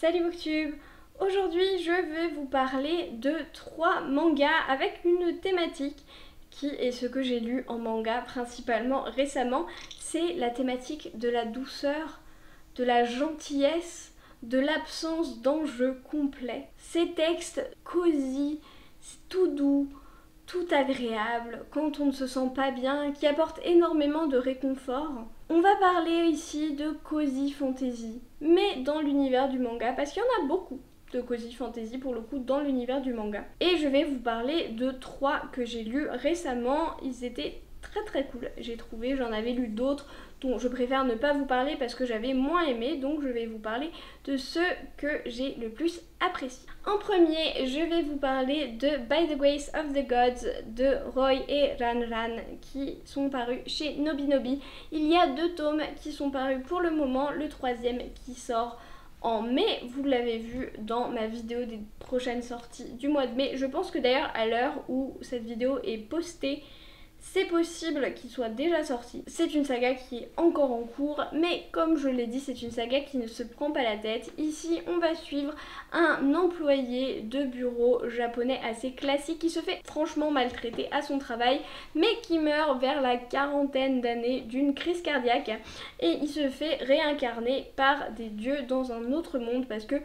Salut Booktube! Aujourd'hui je vais vous parler de 3 mangas avec une thématique qui est ce que j'ai lu en manga principalement récemment. C'est la thématique de la douceur, de la gentillesse, de l'absence d'enjeux complets. Ces textes cosy, c'est tout doux, tout agréable, quand on ne se sent pas bien, qui apporte énormément de réconfort. On va parler ici de cozy fantasy, mais dans l'univers du manga, parce qu'il y en a beaucoup de cozy fantasy pour le coup dans l'univers du manga. Et je vais vous parler de 3 que j'ai lus récemment, ils étaient très cool, j'ai trouvé, j'en avais lu d'autres dont je préfère ne pas vous parler parce que j'avais moins aimé, donc je vais vous parler de ceux que j'ai le plus appréciés. En premier, je vais vous parler de By the Grace of the Gods de Roy et Ran qui sont parus chez Nobinobi. Il y a 2 tomes qui sont parus pour le moment, le 3e qui sort en mai, vous l'avez vu dans ma vidéo des prochaines sorties du mois de mai. Je pense que d'ailleurs à l'heure où cette vidéo est postée, c'est possible qu'il soit déjà sorti. C'est une saga qui est encore en cours, mais comme je l'ai dit, c'est une saga qui ne se prend pas la tête. Ici, on va suivre un employé de bureau japonais assez classique qui se fait franchement maltraiter à son travail, mais qui meurt vers la 40aine d'années d'une crise cardiaque et il se fait réincarner par des dieux dans un autre monde parce que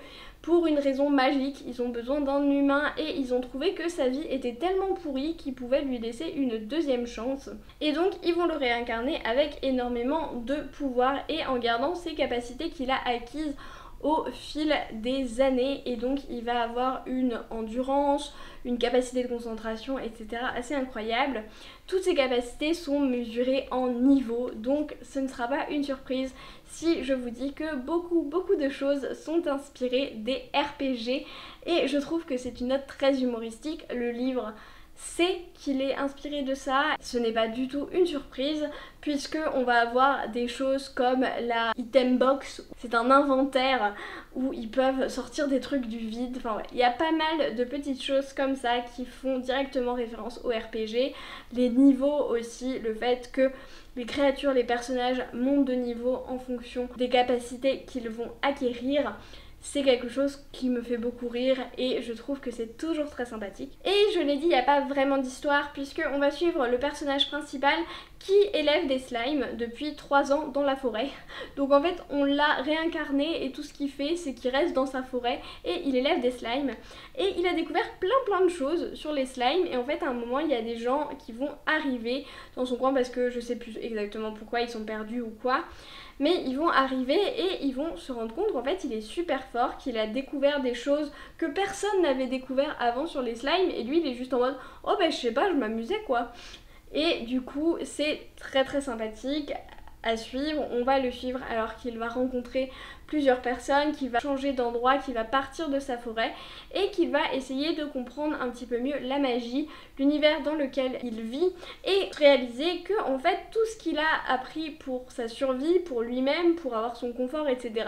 pour une raison magique, ils ont besoin d'un humain et ils ont trouvé que sa vie était tellement pourrie qu'ils pouvaient lui laisser une 2e chance. Et donc ils vont le réincarner avec énormément de pouvoir et en gardant ses capacités qu'il a acquises au fil des années, et donc il va avoir une endurance, une capacité de concentration, etc. assez incroyable. Toutes ces capacités sont mesurées en niveau, donc ce ne sera pas une surprise si je vous dis que beaucoup de choses sont inspirées des RPG, et je trouve que c'est une note très humoristique. Le livre sait qu'il est inspiré de ça, ce n'est pas du tout une surprise puisque on va avoir des choses comme la item box, c'est un inventaire où ils peuvent sortir des trucs du vide, enfin ouais, il y a pas mal de petites choses comme ça qui font directement référence au RPG, les niveaux aussi, le fait que les créatures, les personnages montent de niveau en fonction des capacités qu'ils vont acquérir. C'est quelque chose qui me fait beaucoup rire et je trouve que c'est toujours très sympathique. Et je l'ai dit, il n'y a pas vraiment d'histoire puisque on va suivre le personnage principal qui élève des slimes depuis 3 ans dans la forêt. Donc en fait on l'a réincarné et tout ce qu'il fait c'est qu'il reste dans sa forêt et il élève des slimes. Et il a découvert plein de choses sur les slimes et en fait à un moment il y a des gens qui vont arriver dans son coin parce que je sais plus exactement pourquoi ils sont perdus ou quoi. Mais ils vont arriver et ils vont se rendre compte qu'en fait il est super fort, qu'il a découvert des choses que personne n'avait découvert avant sur les slimes et lui il est juste en mode oh bah je sais pas, je m'amusais quoi. Et du coup c'est très sympathique à suivre, on va le suivre alors qu'il va rencontrer plusieurs personnes, qu'il va changer d'endroit, qu'il va partir de sa forêt et qu'il va essayer de comprendre un petit peu mieux la magie, l'univers dans lequel il vit et réaliser que en fait tout ce qu'il a appris pour sa survie, pour lui-même, pour avoir son confort, etc.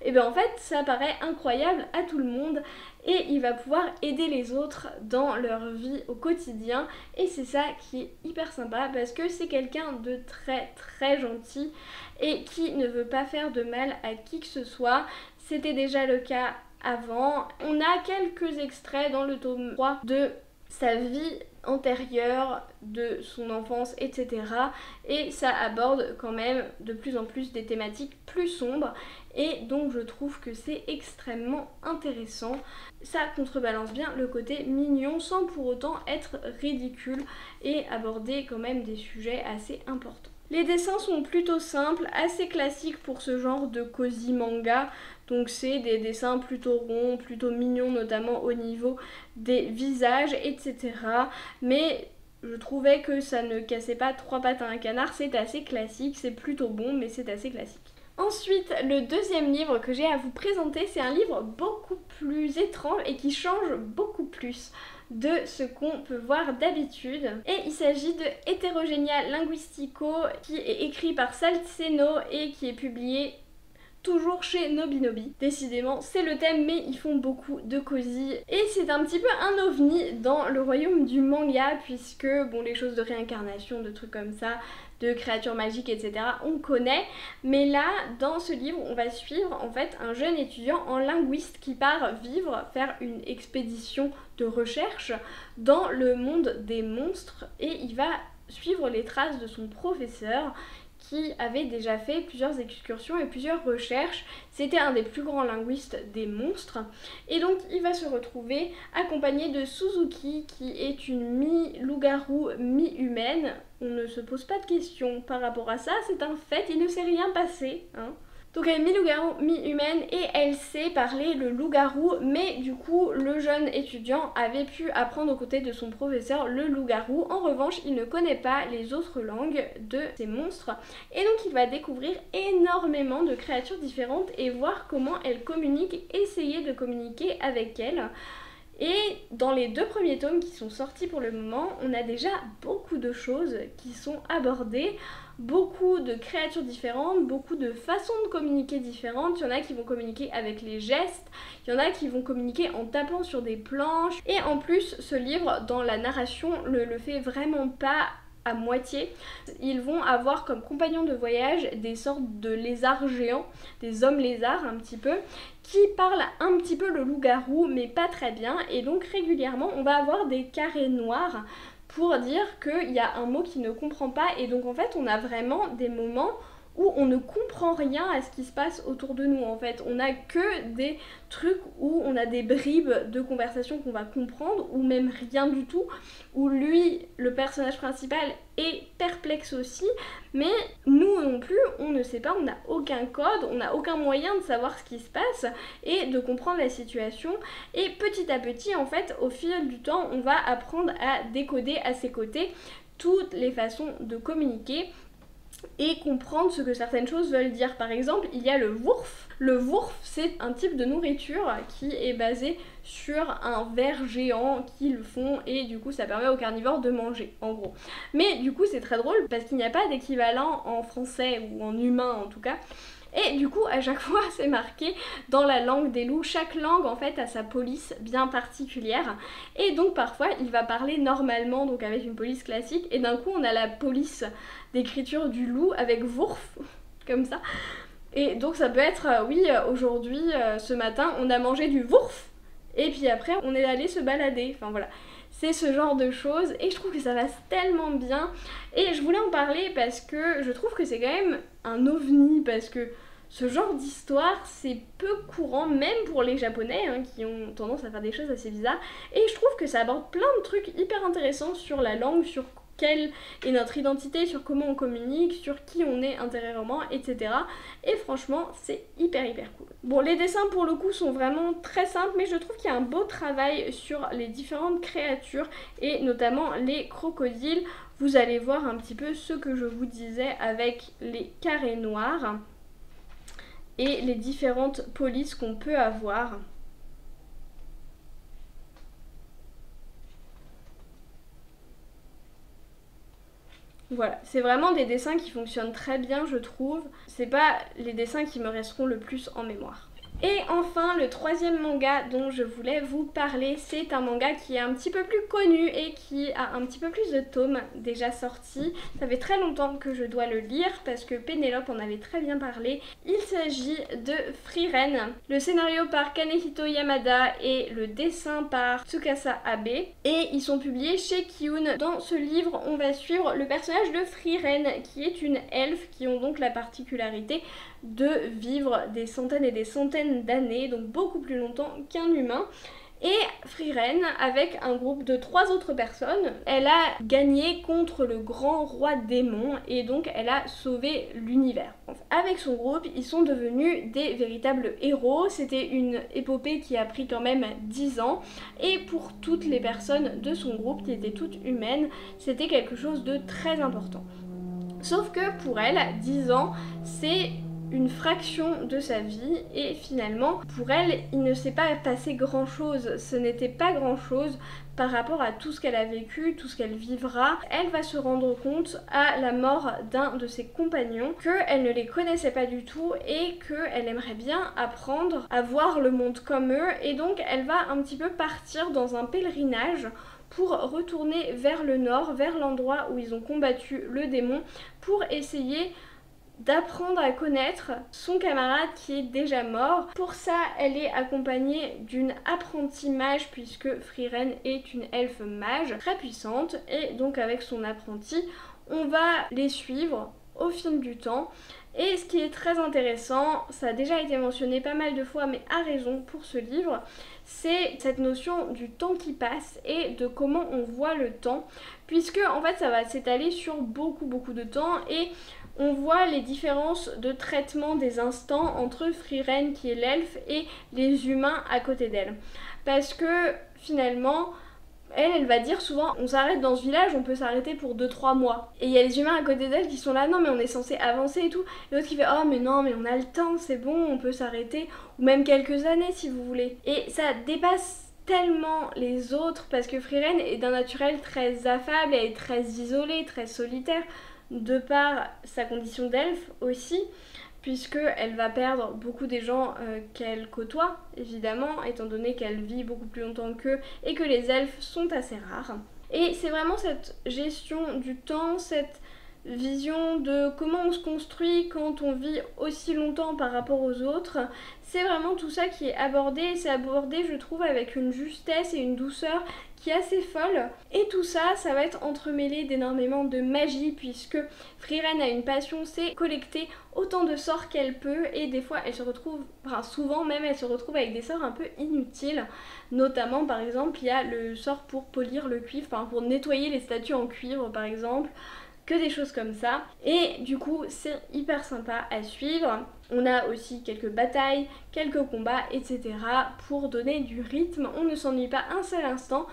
et bien en fait ça paraît incroyable à tout le monde et il va pouvoir aider les autres dans leur vie au quotidien et c'est ça qui est hyper sympa parce que c'est quelqu'un de très gentil et qui ne veut pas faire de mal à qui que ce soit. C'était déjà le cas avant. On a quelques extraits dans le tome 3 de sa vie antérieure, de son enfance, etc. Et ça aborde quand même de plus en plus des thématiques plus sombres et donc je trouve que c'est extrêmement intéressant. Ça contrebalance bien le côté mignon sans pour autant être ridicule et aborder quand même des sujets assez importants. Les dessins sont plutôt simples, assez classiques pour ce genre de cozy manga, donc c'est des dessins plutôt ronds, plutôt mignons notamment au niveau des visages, etc. Mais je trouvais que ça ne cassait pas 3 pattes à un canard, c'est assez classique, c'est plutôt bon mais c'est assez classique. Ensuite, le 2e livre que j'ai à vous présenter, c'est un livre beaucoup plus étrange et qui change beaucoup plus de ce qu'on peut voir d'habitude. Et il s'agit de Heterogenia Linguistico qui est écrit par Salceno et qui est publié toujours chez Nobinobi. Décidément, c'est le thème, mais ils font beaucoup de cosy. Et c'est un petit peu un ovni dans le royaume du manga, puisque, bon, les choses de réincarnation, de trucs comme ça, de créatures magiques, etc., on connaît. Mais là, dans ce livre, on va suivre en fait un jeune étudiant en linguiste qui part faire une expédition de recherche dans le monde des monstres, et il va suivre les traces de son professeur qui avait déjà fait plusieurs excursions et plusieurs recherches. C'était un des plus grands linguistes des monstres. Et donc il va se retrouver accompagné de Suzuki, qui est une mi-loup-garou, mi-humaine. On ne se pose pas de questions par rapport à ça, c'est un fait, il ne s'est rien passé, hein. Donc elle est mi-loup-garou, mi-humaine, et elle sait parler le loup-garou, mais du coup le jeune étudiant avait pu apprendre aux côtés de son professeur le loup-garou. En revanche, il ne connaît pas les autres langues de ces monstres, et donc il va découvrir énormément de créatures différentes et voir comment elles communiquent, essayer de communiquer avec elles. Et dans les 2 premiers tomes qui sont sortis pour le moment, on a déjà beaucoup de choses qui sont abordées, beaucoup de créatures différentes, beaucoup de façons de communiquer différentes. Il y en a qui vont communiquer avec les gestes, il y en a qui vont communiquer en tapant sur des planches. Et en plus, ce livre, dans la narration, le fait vraiment pas à moitié. Ils vont avoir comme compagnons de voyage des sortes de lézards géants, des hommes lézards un petit peu, qui parlent un petit peu le loup-garou, mais pas très bien. Et donc régulièrement, on va avoir des carrés noirs pour dire qu'il y a un mot qui ne comprend pas. Et donc en fait, on a vraiment des moments où on ne comprend rien à ce qui se passe autour de nous en fait. On n'a que des trucs où on a des bribes de conversation qu'on va comprendre, ou même rien du tout, où lui, le personnage principal, est perplexe aussi, mais nous non plus, on ne sait pas, on n'a aucun code, on n'a aucun moyen de savoir ce qui se passe et de comprendre la situation. Et petit à petit, en fait, au fil du temps, on va apprendre à décoder à ses côtés toutes les façons de communiquer et comprendre ce que certaines choses veulent dire. Par exemple, il y a le wurf. Le wurf, c'est un type de nourriture qui est basé sur un ver géant qu'ils font, et du coup ça permet aux carnivores de manger, en gros. Mais du coup c'est très drôle parce qu'il n'y a pas d'équivalent en français, ou en humain en tout cas. Et du coup, à chaque fois, c'est marqué dans la langue des loups. Chaque langue, en fait, a sa police bien particulière. Et donc, parfois, il va parler normalement, donc avec une police classique. Et d'un coup, on a la police d'écriture du loup avec Wurf, comme ça. Et donc, ça peut être, oui, aujourd'hui, ce matin, on a mangé du Wurf. Et puis après, on est allé se balader. Enfin, voilà. C'est ce genre de choses, et je trouve que ça va tellement bien. Et je voulais en parler parce que je trouve que c'est quand même un ovni, parce que ce genre d'histoire, c'est peu courant, même pour les japonais, hein, qui ont tendance à faire des choses assez bizarres. Et je trouve que ça aborde plein de trucs hyper intéressants sur la langue, sur quelle est notre identité, sur comment on communique, sur qui on est intérieurement, etc. Et franchement, c'est hyper cool. Bon, les dessins pour le coup sont vraiment très simples, mais je trouve qu'il y a un beau travail sur les différentes créatures, et notamment les crocodiles. Vous allez voir un petit peu ce que je vous disais avec les carrés noirs et les différentes polices qu'on peut avoir. Voilà, c'est vraiment des dessins qui fonctionnent très bien, je trouve. C'est pas les dessins qui me resteront le plus en mémoire. Et enfin, le 3e manga dont je voulais vous parler, c'est un manga qui est un petit peu plus connu et qui a un petit peu plus de tomes déjà sortis. Ça fait très longtemps que je dois le lire parce que Pénélope en avait très bien parlé. Il s'agit de Frieren, le scénario par Kanehito Yamada et le dessin par Tsukasa Abe. Et ils sont publiés chez Kiun. Dans ce livre, on va suivre le personnage de Frieren, qui est une elfe, qui ont donc la particularité de vivre des centaines et des centaines d'années, donc beaucoup plus longtemps qu'un humain. Et Frieren, avec un groupe de 3 autres personnes, elle a gagné contre le grand roi démon, et donc elle a sauvé l'univers. Avec son groupe, ils sont devenus des véritables héros. C'était une épopée qui a pris quand même 10 ans, et pour toutes les personnes de son groupe, qui étaient toutes humaines, c'était quelque chose de très important. Sauf que pour elle, 10 ans, c'est une fraction de sa vie et finalement pour elle il ne s'est pas passé grand chose, ce n'était pas grand chose par rapport à tout ce qu'elle a vécu, tout ce qu'elle vivra. Elle va se rendre compte à la mort d'un de ses compagnons qu'elle ne les connaissait pas du tout et qu'elle aimerait bien apprendre à voir le monde comme eux, et donc elle va un petit peu partir dans un pèlerinage pour retourner vers le nord, vers l'endroit où ils ont combattu le démon, pour essayer d'apprendre à connaître son camarade qui est déjà mort. Pour ça, elle est accompagnée d'une apprentie mage puisque Frieren est une elfe mage très puissante, et donc avec son apprenti, on va les suivre au fil du temps. Et ce qui est très intéressant, ça a déjà été mentionné pas mal de fois mais à raison pour ce livre, c'est cette notion du temps qui passe et de comment on voit le temps, puisque en fait ça va s'étaler sur beaucoup de temps et on voit les différences de traitement des instants entre Frieren qui est l'elfe et les humains à côté d'elle. Parce que finalement, elle va dire souvent on s'arrête dans ce village, on peut s'arrêter pour 2-3 mois. Et il y a les humains à côté d'elle qui sont là, non mais on est censé avancer et tout. Et l'autre qui fait oh mais non mais on a le temps, c'est bon, on peut s'arrêter. Ou même quelques années si vous voulez. Et ça dépasse tellement les autres parce que Frieren est d'un naturel très affable, elle est très isolée, très solitaire, de par sa condition d'elfe aussi, puisqu'elle va perdre beaucoup des gens qu'elle côtoie, évidemment, étant donné qu'elle vit beaucoup plus longtemps qu'eux et que les elfes sont assez rares. Et c'est vraiment cette gestion du temps, cette vision de comment on se construit quand on vit aussi longtemps par rapport aux autres, c'est vraiment tout ça qui est abordé, et c'est abordé je trouve avec une justesse et une douceur qui est assez folle. Et tout ça, ça va être entremêlé d'énormément de magie puisque Frieren a une passion, c'est collecter autant de sorts qu'elle peut, et des fois elle se retrouve, enfin souvent même elle se retrouve avec des sorts un peu inutiles, notamment par exemple il y a le sort pour polir le cuivre, enfin pour nettoyer les statues en cuivre par exemple, que des choses comme ça, et du coup c'est hyper sympa à suivre. On a aussi quelques batailles, quelques combats, etc. pour donner du rythme, on ne s'ennuie pas un seul instant.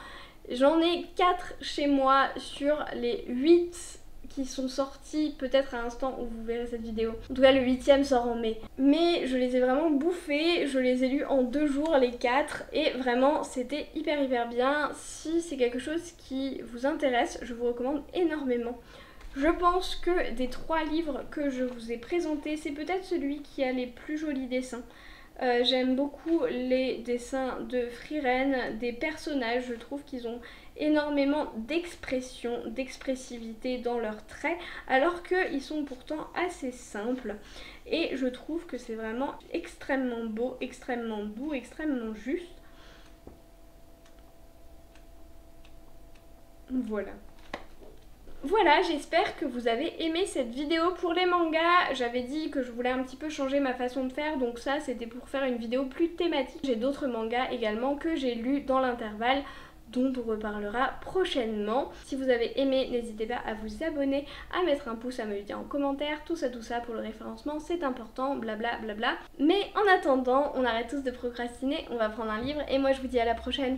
J'en ai 4 chez moi sur les 8 qui sont sortis peut-être à l'instant où vous verrez cette vidéo. En tout cas le 8ème sort en mai. Mais je les ai vraiment bouffés, je les ai lus en 2 jours les 4 et vraiment c'était hyper bien. Si c'est quelque chose qui vous intéresse, je vous recommande énormément. Je pense que des 3 livres que je vous ai présentés, c'est peut-être celui qui a les plus jolis dessins. J'aime beaucoup les dessins de Frieren, des personnages, je trouve qu'ils ont énormément d'expression, d'expressivité dans leurs traits, alors qu'ils sont pourtant assez simples. Et je trouve que c'est vraiment extrêmement beau, extrêmement doux, extrêmement juste. Voilà. Voilà, j'espère que vous avez aimé cette vidéo. Pour les mangas, j'avais dit que je voulais un petit peu changer ma façon de faire, donc ça c'était pour faire une vidéo plus thématique. J'ai d'autres mangas également que j'ai lus dans l'intervalle, dont on reparlera prochainement. Si vous avez aimé, n'hésitez pas à vous abonner, à mettre un pouce, à me le dire en commentaire, tout ça pour le référencement, c'est important, blabla. Mais en attendant, on arrête tous de procrastiner, on va prendre un livre et moi je vous dis à la prochaine.